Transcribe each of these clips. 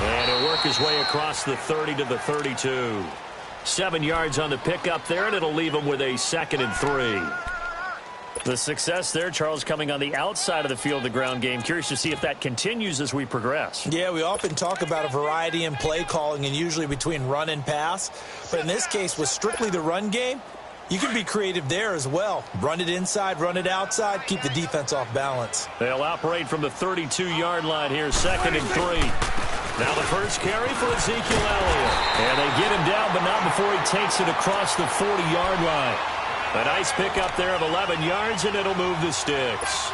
And he'll work his way across the 30 to the 32. 7 yards on the pickup there, and it'll leave him with a 2nd and 3. The success there, Charles, coming on the outside of the field, the ground game. Curious to see if that continues as we progress. Yeah, we often talk about a variety in play calling and usually between run and pass. But in this case, with strictly the run game, you can be creative there as well. Run it inside, run it outside, keep the defense off balance. They'll operate from the 32-yard line here, 2nd and 3. Now the first carry for Ezekiel Elliott. And they get him down, but not before he takes it across the 40-yard line. A nice pickup there of 11 yards, and it'll move the sticks.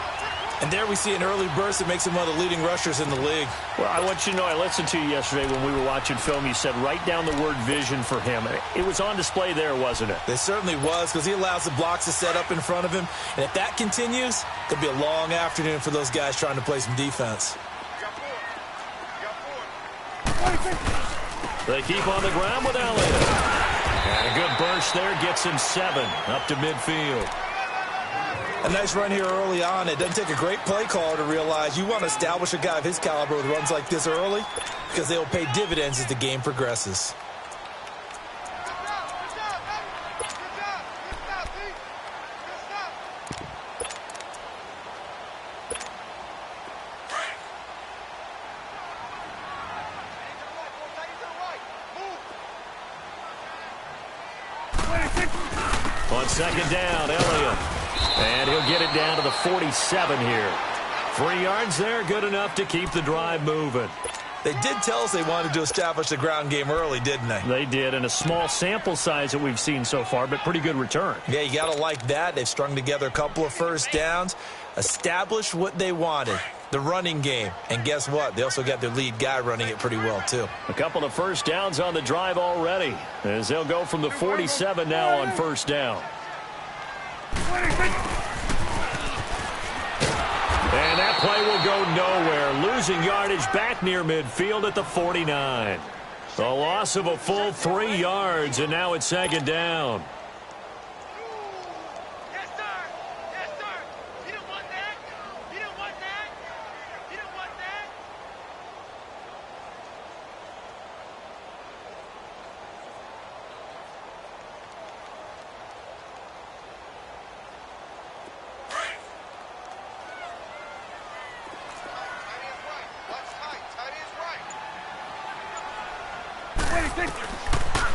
And there we see an early burst that makes him one of the leading rushers in the league. Well, I want you to know, I listened to you yesterday when we were watching film. You said write down the word vision for him. It was on display there, wasn't it? It certainly was, because he allows the blocks to set up in front of him. And if that continues, it'll be a long afternoon for those guys trying to play some defense. They keep on the ground with Elliott. And a good burst there gets him 7 up to midfield. A nice run here early on. It doesn't take a great play caller to realize you want to establish a guy of his caliber with runs like this early, because they will pay dividends as the game progresses. On 2nd down, Elliott. And he'll get it down to the 47 here. 3 yards there, good enough to keep the drive moving. They did tell us they wanted to establish the ground game early, didn't they? They did, and a small sample size that we've seen so far, but pretty good return. Yeah, you got to like that. They've strung together a couple of first downs, established what they wanted, the running game. And guess what? They also got their lead guy running it pretty well, too. A couple of first downs on the drive already, as they'll go from the 47 now on 1st down. And that play will go nowhere. Losing yardage back near midfield at the 49. A loss of a full 3 yards, and now it's 2nd down. Yes, sir. Yes, sir. You don't want that. You don't want that. You don't want that.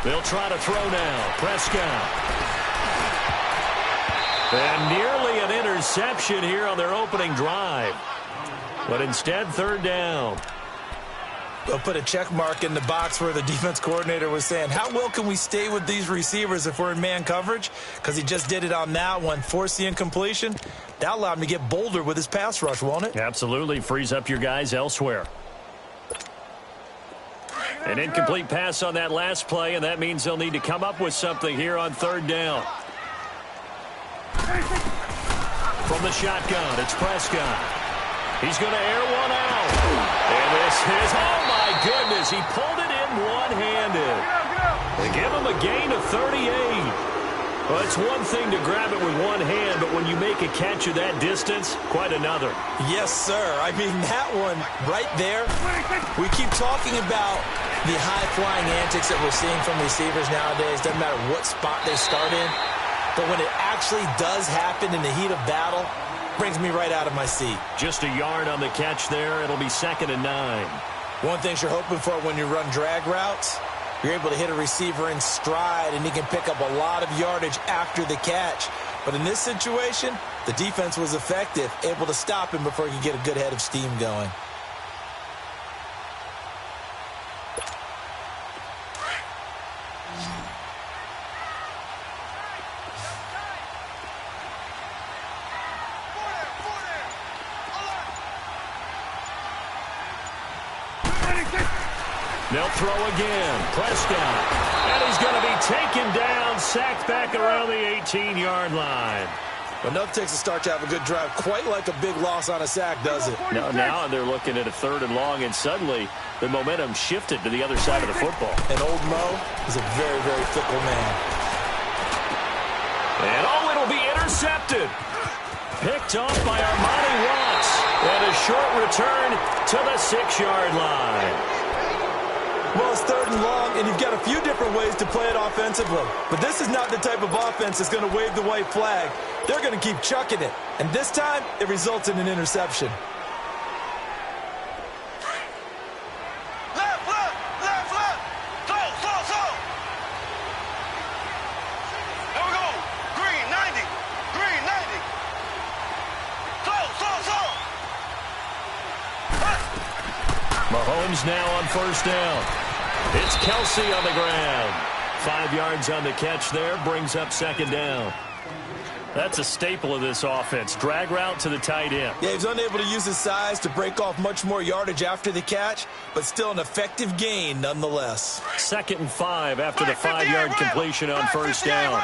They'll try to throw now. Prescott. And nearly an interception here on their opening drive. But instead, 3rd down. They'll put a check mark in the box where the defense coordinator was saying, how well can we stay with these receivers if we're in man coverage? Because he just did it on that one, forced the incompletion. That allowed him to get bolder with his pass rush, won't it? Absolutely. Frees up your guys elsewhere. An incomplete pass on that last play, and that means they'll need to come up with something here on 3rd down. From the shotgun, it's Prescott. He's going to air one out. And this is, oh my goodness, he pulled it in one-handed. They give him a gain of 38. Well, it's one thing to grab it with one hand, but when you make a catch of that distance, quite another. Yes, sir. I mean, that one right there, we keep talking about the high-flying antics that we're seeing from receivers nowadays. Doesn't matter what spot they start in. But when it actually does happen in the heat of battle, brings me right out of my seat. Just a yard on the catch there. It'll be 2nd and 9. One thing you're hoping for when you run drag routes, you're able to hit a receiver in stride, and he can pick up a lot of yardage after the catch. But in this situation, the defense was effective, able to stop him before he could get a good head of steam going. They'll throw again. Prescott. And he's going to be taken down, sacked back around the 18-yard line. Enough takes a start to have a good drive. Quite like a big loss on a sack, does it? Now they're looking at a 3rd and long, and suddenly the momentum shifted to the other side of the football. And old Mo is a very, very fickle man. And it'll be intercepted. picked off by Armani Watts. And a short return to the 6-yard line. Well, it's 3rd and long, and you've got a few different ways to play it offensively. But this is not the type of offense that's going to wave the white flag. They're going to keep chucking it. And this time, it results in an interception. Left, left, left, left. Slow, slow, slow. Here we go. Green, 90. Green, 90. Slow, slow, slow. Mahomes now on 1st down. It's Kelsey on the ground. 5 yards on the catch there, brings up 2nd down. That's a staple of this offense. Drag route to the tight end. Yeah, he's unable to use his size to break off much more yardage after the catch, but still an effective gain nonetheless. 2nd and 5 after the 5-yard completion on 1st down.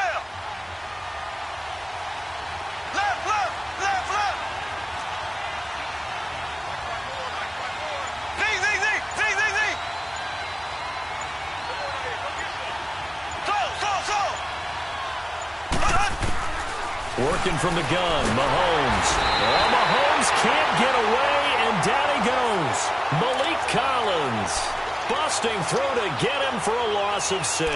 Working from the gun, Mahomes. Oh, Mahomes can't get away, and down he goes. Malik Collins busting through to get him for a loss of 6.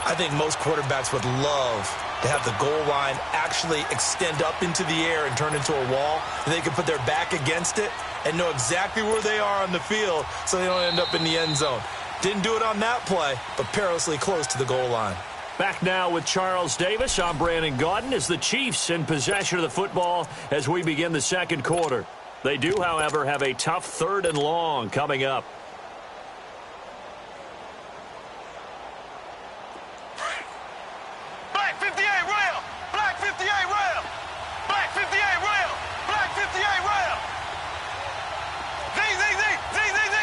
I think most quarterbacks would love to have the goal line actually extend up into the air and turn into a wall, and they can put their back against it and know exactly where they are on the field so they don't end up in the end zone. Didn't do it on that play, but perilously close to the goal line. Back now with Charles Davis. I'm Brandon Gaudin as the Chiefs in possession of the football as we begin the 2nd quarter. They do, however, have a tough 3rd and long coming up. Black 58 rail. Black 58 rail. Black 58 rail. Black 58 rail. Z, Z, Z, Z, Z, Z.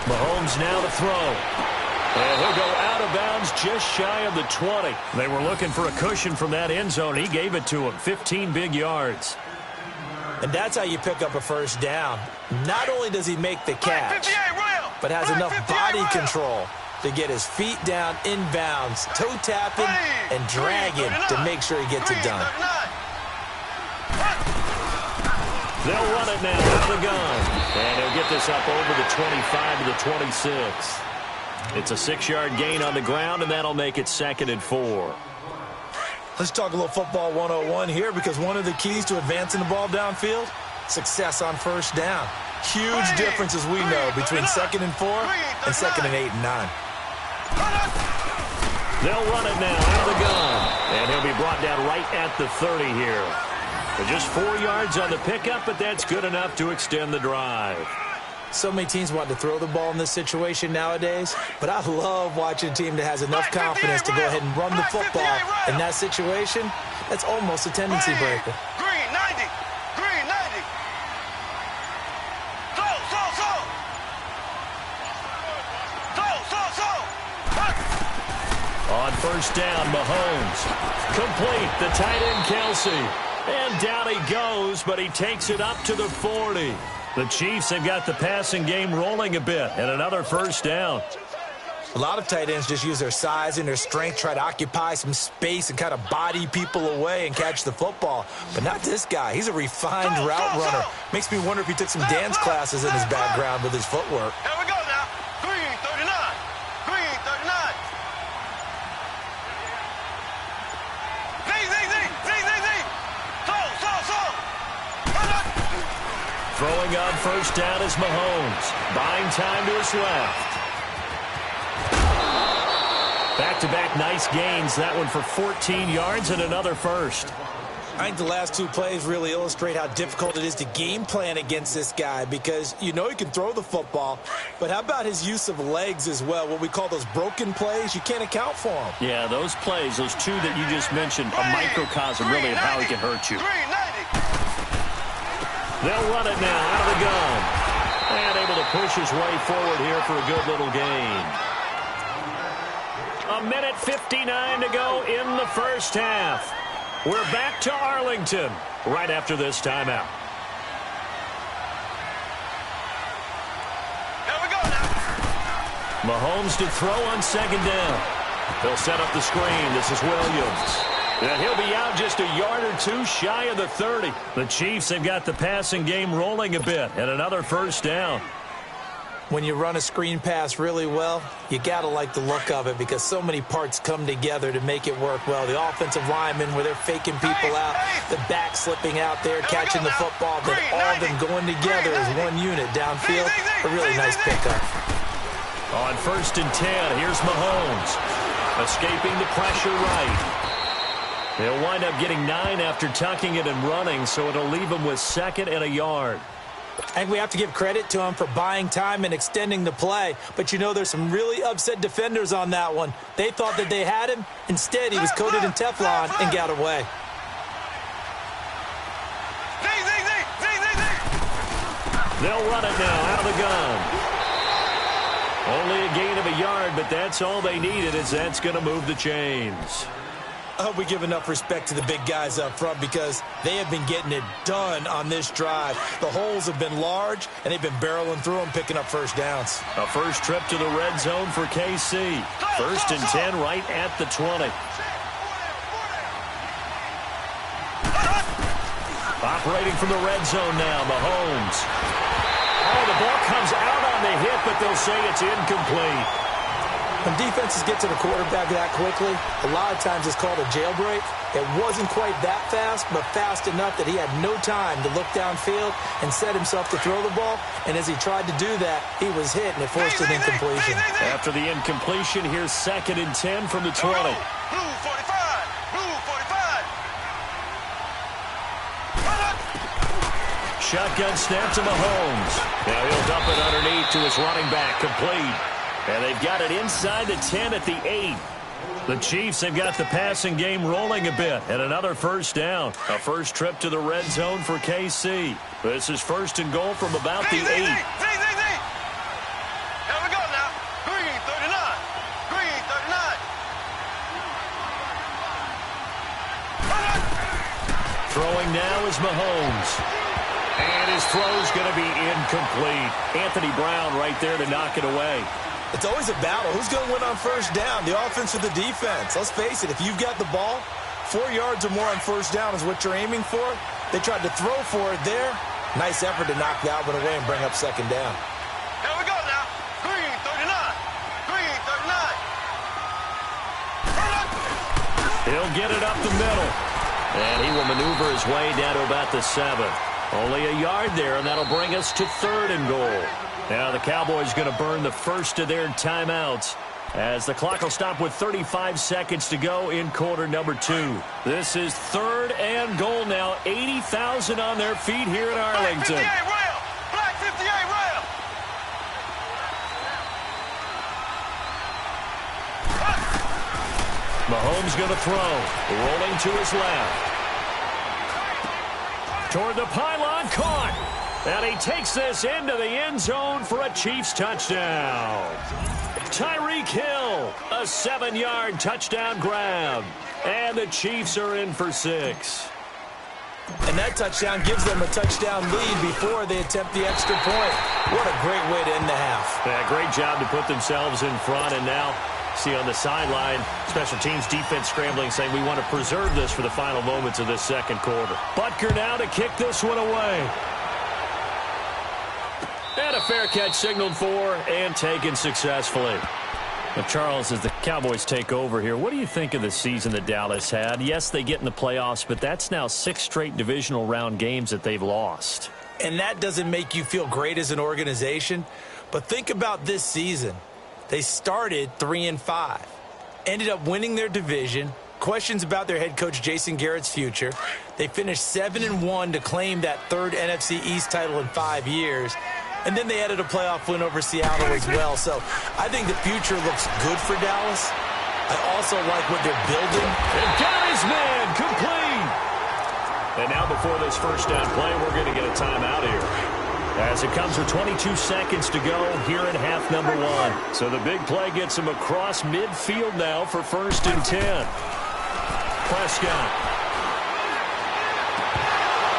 Mahomes now to throw. And he'll go out of bounds just shy of the 20. They were looking for a cushion from that end zone. He gave it to him. 15 big yards. And that's how you pick up a 1st down. Not only does he make the catch, but has enough body control to get his feet down inbounds, toe tapping, and dragging to make sure he gets it done. They'll run it now out of the gun. And he'll get this up over the 25 to the 26. It's a 6-yard gain on the ground, and that'll make it 2nd and 4. Let's talk a little football 101 here, because one of the keys to advancing the ball downfield, success on 1st down. Huge difference, as we know, between 2nd and 4 and 2nd and 8 and 9. They'll run it now out of the gun. And he'll be brought down right at the 30 here. Just 4 yards on the pickup, but that's good enough to extend the drive. So many teams want to throw the ball in this situation nowadays, but I love watching a team that has enough confidence to go ahead and run the football in that situation. That's almost a tendency breaker. Green, 90. Green, 90. Slow, slow, slow. Slow, slow, slow. On 1st down, Mahomes. Complete, the tight end, Kelsey. And down he goes, but he takes it up to the 40. The Chiefs have got the passing game rolling a bit, and another 1st down. A lot of tight ends just use their size and their strength, try to occupy some space and kind of body people away and catch the football. But not this guy. He's a refined route runner. Makes me wonder if he took some dance classes in his background with his footwork. Here we go now. Green, 39. Green, 39. Z, Z, Z, Z, Z, Z. Slow, slow, slow. Throwing on 1st down is Mahomes. Buying time to his left. Back-to-back nice gains. That one for 14 yards and another 1st. I think the last 2 plays really illustrate how difficult it is to game plan against this guy, because you know he can throw the football, but how about his use of legs as well? What we call those broken plays, you can't account for them. Yeah, those plays, those 2 that you just mentioned, a microcosm really of how he can hurt you. Green, 90. They'll run it now out of the gun. And able to push his way forward here for a good little gain. 1:59 to go in the 1st half. We're back to Arlington right after this timeout. Here we go now. Mahomes to throw on second down. They'll set up the screen. This is Williams. And he'll be out just a yard or two shy of the 30. The Chiefs have got the passing game rolling a bit, and another first down. When you run a screen pass really well, you got to like the look of it because so many parts come together to make it work well. The offensive linemen, where they're faking people out, the back slipping out there, catching the football, then all of them going together as one unit downfield. A really nice pickup. On 1st and 10, here's Mahomes. Escaping the pressure right. They'll wind up getting 9 after tucking it and running, so it'll leave them with 2nd and a yard. I think we have to give credit to him for buying time and extending the play. But, you know, there's some really upset defenders on that one. They thought that they had him. Instead, he was coated in Teflon and got away. They'll run it now out of the gun. Only a gain of a yard, but that's all they needed, as that's going to move the chains. I hope we give enough respect to the big guys up front because they have been getting it done on this drive. The holes have been large, and they've been barreling through them, picking up first downs. A first trip to the red zone for KC. 1st and 10 right at the 20. Operating from the red zone now, Mahomes. Oh, the ball comes out on the hit, but they'll say it's incomplete. When defenses get to the quarterback that quickly, a lot of times it's called a jailbreak. It wasn't quite that fast, but fast enough that he had no time to look downfield and set himself to throw the ball. And as he tried to do that, he was hit, and it forced an incompletion. After the incompletion, here's 2nd and 10 from the 20. Blue 45. Blue 45. Shotgun snap to Mahomes. Now he'll dump it underneath to his running back, complete. And they've got it inside the 10 at the 8. The Chiefs have got the passing game rolling a bit, and another first down. A first trip to the red zone for KC. This is 1st and goal from about the 8. Here we go now. Green 39. Green 39. Throwing now is Mahomes. And his throw's going to be incomplete. Anthony Brown right there to knock it away. It's always a battle. Who's going to win on first down, the offense or the defense? Let's face it, if you've got the ball, 4 yards or more on first down is what you're aiming for. They tried to throw for it there. Nice effort to knock that one away and bring up 2nd down. Here we go now. Green 39. Green 39. He'll get it up the middle. And he will maneuver his way down to about the 7. Only a yard there, and that'll bring us to 3rd and goal. Now the Cowboys going to burn the first of their timeouts as the clock will stop with 35 seconds to go in quarter number 2. This is 3rd and goal now. 80,000 on their feet here in Arlington. Black 58 rail. Black 58 rail. Mahomes going to throw. Rolling to his left. Toward the pylon, caught. And he takes this into the end zone for a Chiefs touchdown. Tyreek Hill, a 7-yard touchdown grab. And the Chiefs are in for 6. And that touchdown gives them a touchdown lead before they attempt the extra point. What a great way to end the half. Yeah, great job to put themselves in front, and now see on the sideline, special teams defense scrambling, saying we want to preserve this for the final moments of this second quarter. Butker now to kick this one away. And a fair catch signaled for and taken successfully. Now, Charles, as the Cowboys take over here, what do you think of the season that Dallas had? Yes, they get in the playoffs, but that's now 6 straight divisional round games that they've lost. And that doesn't make you feel great as an organization. But think about this season. They started 3-5, ended up winning their division. Questions about their head coach Jason Garrett's future. They finished 7-1 to claim that 3rd NFC East title in 5 years. And then they added a playoff win over Seattle as well. So I think the future looks good for Dallas. I also like what they're building. And got his man complete. And now before this first down play, we're going to get a timeout here. As it comes with 22 seconds to go here in half number 1. So the big play gets him across midfield now for 1st and 10. Prescott.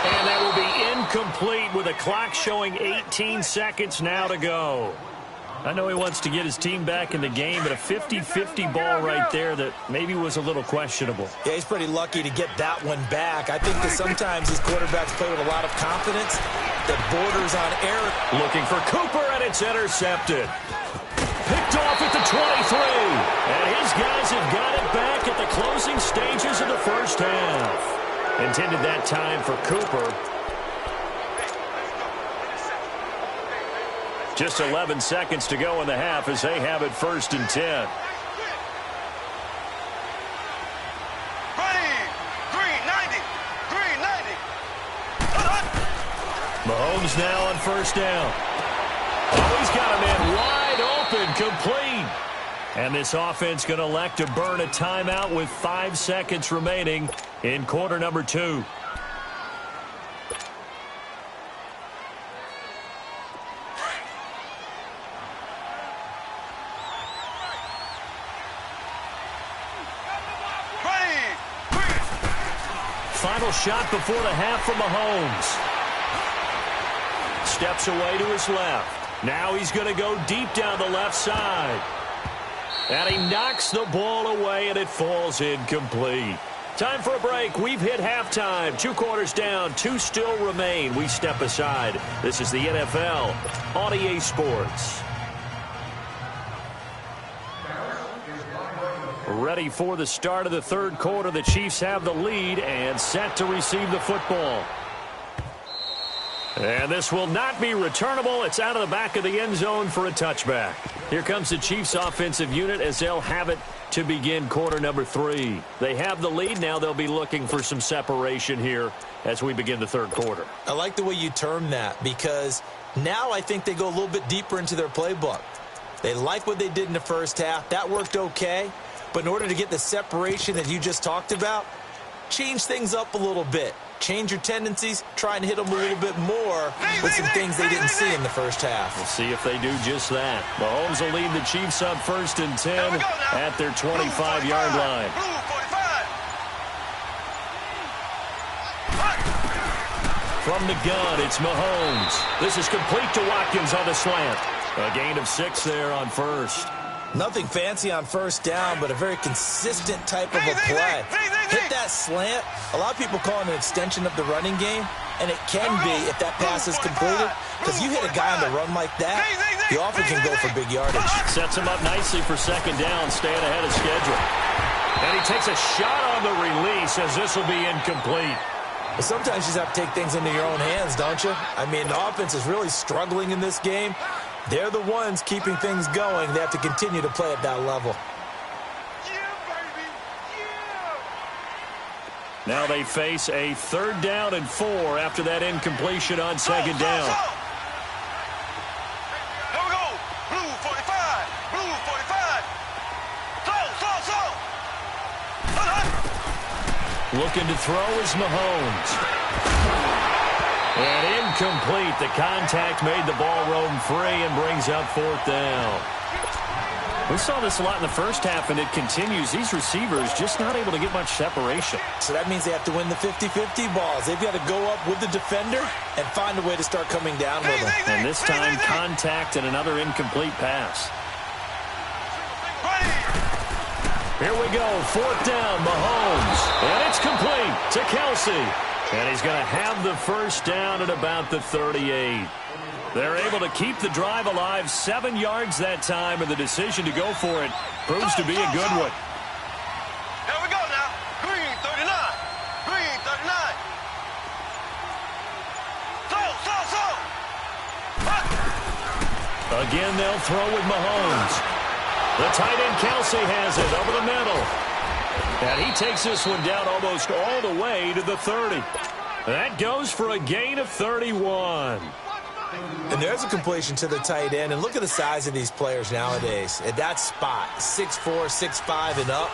And that will be incomplete with a clock showing 18 seconds now to go. I know he wants to get his team back in the game, but a 50-50 ball right there that maybe was a little questionable. Yeah, he's pretty lucky to get that one back. I think that sometimes these quarterbacks play with a lot of confidence that borders on error. Looking for Cooper, and it's intercepted. Picked off at the 23. And his guys have got it back at the closing stages of the first half. Intended that time for Cooper. Just 11 seconds to go in the half as they have it 1st and 10. Ready. Green 90. Green 90. Mahomes now on 1st down. Oh, he's got a man wide open, complete. And this offense going to elect to burn a timeout with 5 seconds remaining in quarter number 2. Final shot before the half from Mahomes. Steps away to his left. Now he's going to go deep down the left side. And he knocks the ball away, and it falls incomplete. Time for a break. We've hit halftime. 2 quarters down. 2 still remain. We step aside. This is the NFL on EA Sports. Ready for the start of the 3rd quarter. The Chiefs have the lead and set to receive the football. And this will not be returnable. It's out of the back of the end zone for a touchback. Here comes the Chiefs offensive unit as they'll have it to begin quarter number 3. They have the lead. Now they'll be looking for some separation here as we begin the 3rd quarter. I like the way you term that because now I think they go a little bit deeper into their playbook. They like what they did in the first half. That worked okay. But in order to get the separation that you just talked about, change things up a little bit. Change your tendencies, try and hit them a little bit more with some things they didn't see in the first half. We'll see if they do just that. Mahomes will lead the Chiefs up 1st and 10 at their 25-yard line. From the gun, it's Mahomes. This is complete to Watkins on the slant. A gain of 6 there on 1st. Nothing fancy on 1st down, but a very consistent type of a play. Hit that slant. A lot of people call it an extension of the running game, and it can be if that pass is completed, because you hit a guy on the run like that, you often can go for big yardage. Sets him up nicely for 2nd down, staying ahead of schedule. And he takes a shot on the release as this will be incomplete. But sometimes you just have to take things into your own hands, don't you? I mean, the offense is really struggling in this game. They're the ones keeping things going. They have to continue to play at that level. Now they face a 3rd down and 4 after that incompletion on 2nd down. Here we go. Blue 45. Blue 45. Slow. Looking to throw is Mahomes. And incomplete. The contact made the ball roam free and brings up 4th down. We saw this a lot in the first half, and it continues. These receivers just not able to get much separation. So that means they have to win the 50-50 balls. They've got to go up with the defender and find a way to start coming down with them. And this time, contact and another incomplete pass. Here we go. 4th down, Mahomes. And it's complete to Kelsey. And he's going to have the 1st down at about the 38. They're able to keep the drive alive, 7 yards that time, and the decision to go for it proves to be a good one. Here we go now. Green 39. Green 39. Again, they'll throw with Mahomes. The tight end Kelsey has it over the middle. And he takes this one down almost all the way to the 30. That goes for a gain of 31. And there's a completion to the tight end. And look at the size of these players nowadays. At that spot, 6'4", 6'5", and up.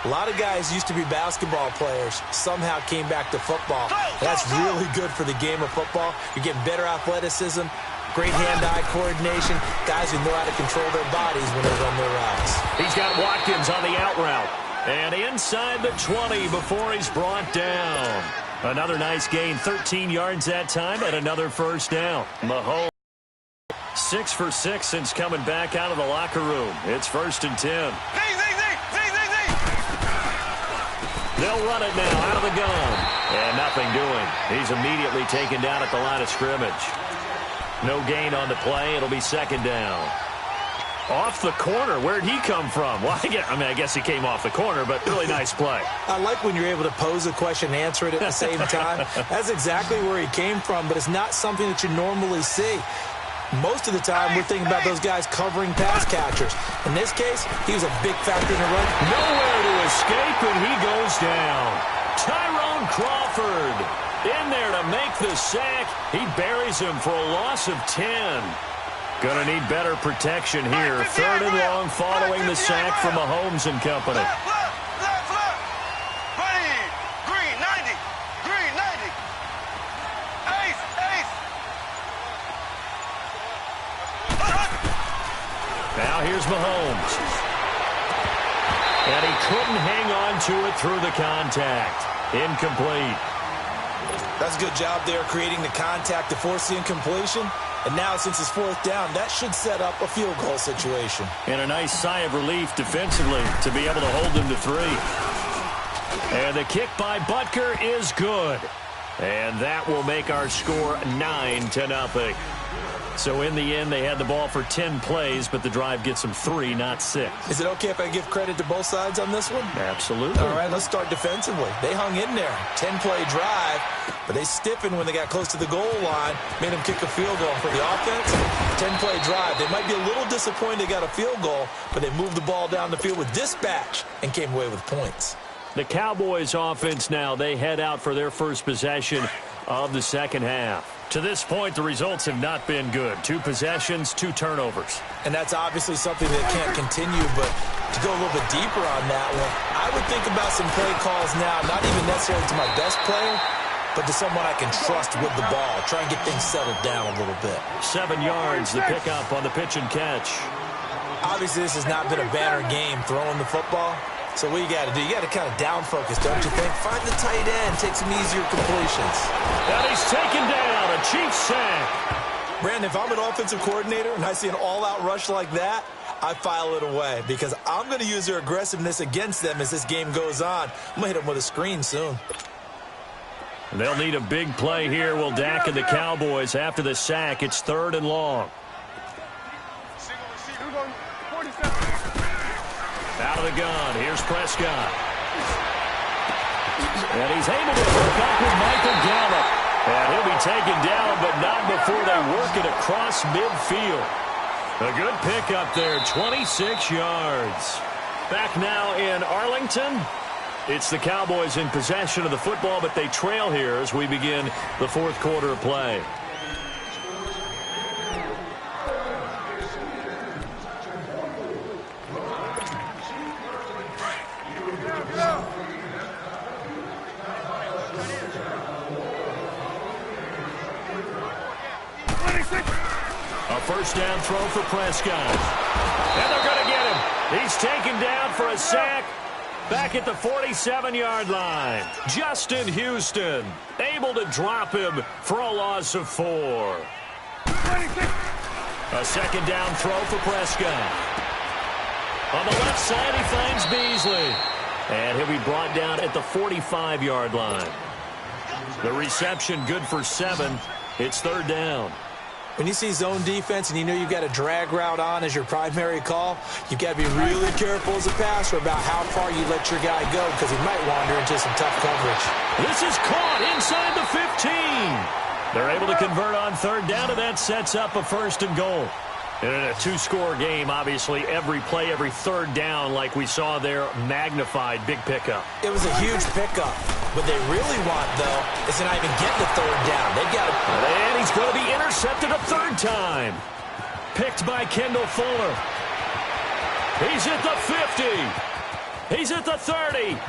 A lot of guys used to be basketball players, somehow came back to football. That's really good for the game of football. You're getting better athleticism, great hand-eye coordination, guys who know how to control their bodies when they run their routes. He's got Watkins on the out route. And inside the 20 before he's brought down. Another nice gain, 13 yards that time, and another 1st down. Mahomes 6 for 6 since coming back out of the locker room. It's 1st and 10. They'll run it now out of the gun. And nothing doing. He's immediately taken down at the line of scrimmage. No gain on the play. It'll be 2nd down. Off the corner. Where'd he come from? Well, I guess he came off the corner, but really nice play. I like when you're able to pose a question and answer it at the same time. That's exactly where he came from, but it's not something that you normally see. Most of the time, we're thinking about those guys covering pass catchers. In this case, he was a big factor in the run. Nowhere to escape, and he goes down. Tyrone Crawford in there to make the sack. He buries him for a loss of 10. Gonna need better protection here. 3rd and long following the sack from Mahomes and company. Left. Ready. Green, 90. Green, 90. Ace. Now here's Mahomes. And he couldn't hang on to it through the contact. Incomplete. That's a good job there creating the contact to force the incompletion. And now, since it's 4th down, that should set up a field goal situation. And a nice sigh of relief defensively to be able to hold them to 3. And the kick by Butker is good. And that will make our score 9-0. So in the end, they had the ball for 10 plays, but the drive gets them 3, not 6. Is it okay if I give credit to both sides on this one? Absolutely. All right, let's start defensively. They hung in there. 10-play drive, but they stiffened when they got close to the goal line, made them kick a field goal. For the offense, 10-play drive. They might be a little disappointed they got a field goal, but they moved the ball down the field with dispatch and came away with points. The Cowboys offense now, they head out for their first possession of the second half. To this point, the results have not been good. 2 possessions, 2 turnovers. And that's obviously something that can't continue, but to go a little bit deeper on that one, I would think about some play calls now, not even necessarily to my best player, but to someone I can trust with the ball. Try and get things settled down a little bit. 7 yards, the pickup on the pitch and catch. Obviously, this has not been a banner game throwing the football. So what you got to do, you got to kind of down focus, don't you think? Find the tight end, take some easier completions. And he's taken down, a Chiefs sack. Brandon, if I'm an offensive coordinator and I see an all-out rush like that, I file it away because I'm going to use their aggressiveness against them as this game goes on. I'm going to hit them with a screen soon. They'll need a big play here. Will Dak and the Cowboys after the sack. It's 3rd and long. Out of the gun. Here's Prescott. And he's able to hook up with Michael Gallup. And he'll be taken down, but not before they work it across midfield. A good pickup there, 26 yards. Back now in Arlington. It's the Cowboys in possession of the football, but they trail here as we begin the 4th quarter of play. A first down throw for Prescott. And they're going to get him. He's taken down for a sack back at the 47-yard line. Justin Houston able to drop him for a loss of 4. A second down throw for Prescott. On the left side, he finds Beasley. And he'll be brought down at the 45-yard line. The reception good for 7. It's 3rd down. When you see zone defense and you know you've got a drag route on as your primary call, you've got to be really careful as a passer about how far you let your guy go because he might wander into some tough coverage. This is caught inside the 15. They're able to convert on 3rd down, and that sets up a 1st and goal. And in a 2-score game, obviously, every play, every 3rd down, like we saw there, magnified, big pickup. It was a huge pickup. What they really want, though, is to not even get the 3rd down. They've got to... And he's going to be intercepted a 3rd time. Picked by Kendall Fuller. He's at the 50. He's at the 30.